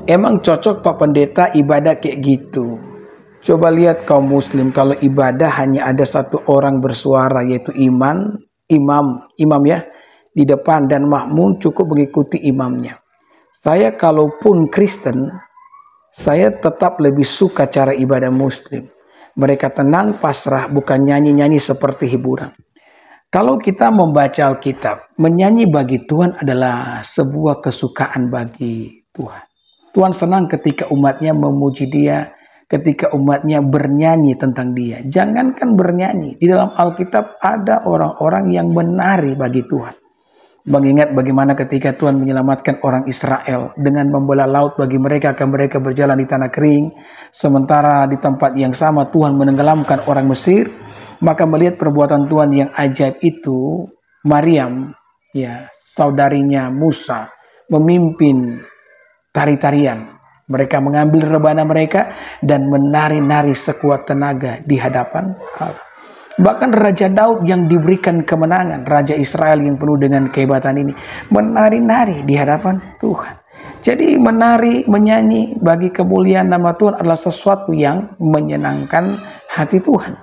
Emang cocok Pak Pendeta ibadah kayak gitu? Coba lihat kaum muslim, kalau ibadah hanya ada satu orang bersuara, yaitu imam ya, di depan, dan makmum cukup mengikuti imamnya. Saya kalaupun Kristen, saya tetap lebih suka cara ibadah muslim. Mereka tenang, pasrah, bukan nyanyi-nyanyi seperti hiburan. Kalau kita membaca Alkitab, menyanyi bagi Tuhan adalah sebuah kesukaan bagi Tuhan. Tuhan senang ketika umatnya memuji Dia, ketika umatnya bernyanyi tentang Dia. Jangankan bernyanyi, di dalam Alkitab ada orang-orang yang menari bagi Tuhan. Mengingat bagaimana ketika Tuhan menyelamatkan orang Israel dengan membelah laut bagi mereka agar mereka berjalan di tanah kering. Sementara di tempat yang sama Tuhan menenggelamkan orang Mesir. Maka melihat perbuatan Tuhan yang ajaib itu, Maryam, ya, saudarinya Musa, memimpin tari-tarian. Mereka mengambil rebana mereka dan menari-nari sekuat tenaga di hadapan Allah. Bahkan Raja Daud yang diberikan kemenangan, Raja Israel yang penuh dengan kehebatan ini, menari-nari di hadapan Tuhan. Jadi menari, menyanyi bagi kemuliaan nama Tuhan adalah sesuatu yang menyenangkan hati Tuhan.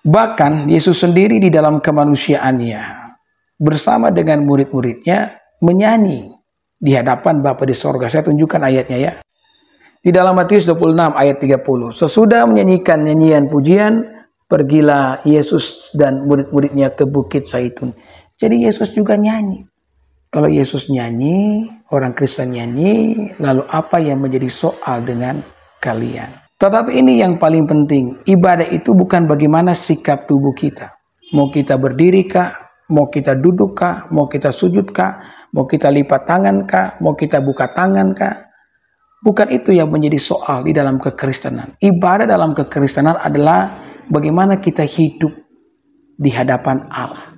Bahkan Yesus sendiri di dalam kemanusiaannya bersama dengan murid-muridnya menyanyi di hadapan Bapa di sorga. Saya tunjukkan ayatnya ya. Di dalam Matius 26 ayat 30. Sesudah menyanyikan nyanyian pujian, pergilah Yesus dan murid-muridnya ke Bukit Zaitun. Jadi Yesus juga nyanyi. Kalau Yesus nyanyi, orang Kristen nyanyi, lalu apa yang menjadi soal dengan kalian? Tetapi ini yang paling penting, ibadah itu bukan bagaimana sikap tubuh kita. Mau kita berdiri kah? Mau kita duduk kah? Mau kita sujud kah? Mau kita lipat tangan kah? Mau kita buka tangan kah? Bukan itu yang menjadi soal di dalam kekristenan. Ibadah dalam kekristenan adalah bagaimana kita hidup di hadapan Allah.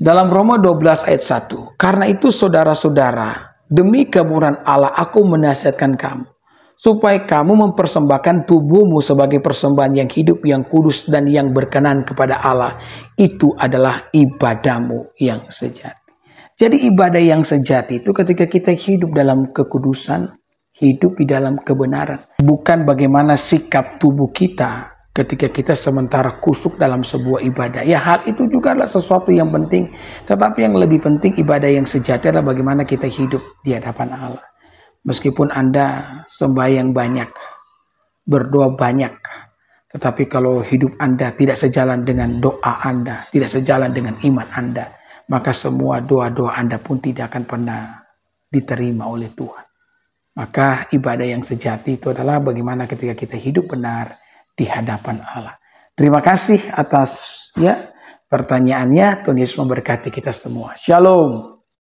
Dalam Roma 12 ayat 1, karena itu saudara-saudara, demi kemurahan Allah aku menasihatkan kamu, supaya kamu mempersembahkan tubuhmu sebagai persembahan yang hidup, yang kudus, dan yang berkenan kepada Allah. Itu adalah ibadahmu yang sejati. Jadi ibadah yang sejati itu ketika kita hidup dalam kekudusan, hidup di dalam kebenaran. Bukan bagaimana sikap tubuh kita ketika kita sementara kusuk dalam sebuah ibadah. Ya, hal itu juga adalah sesuatu yang penting. Tetapi yang lebih penting ibadah yang sejati adalah bagaimana kita hidup di hadapan Allah. Meskipun Anda sembahyang banyak, berdoa banyak, tetapi kalau hidup Anda tidak sejalan dengan doa Anda, tidak sejalan dengan iman Anda, maka semua doa-doa Anda pun tidak akan pernah diterima oleh Tuhan. Maka ibadah yang sejati itu adalah bagaimana ketika kita hidup benar di hadapan Allah. Terima kasih atas pertanyaannya. Tuhan Yesus memberkati kita semua. Shalom.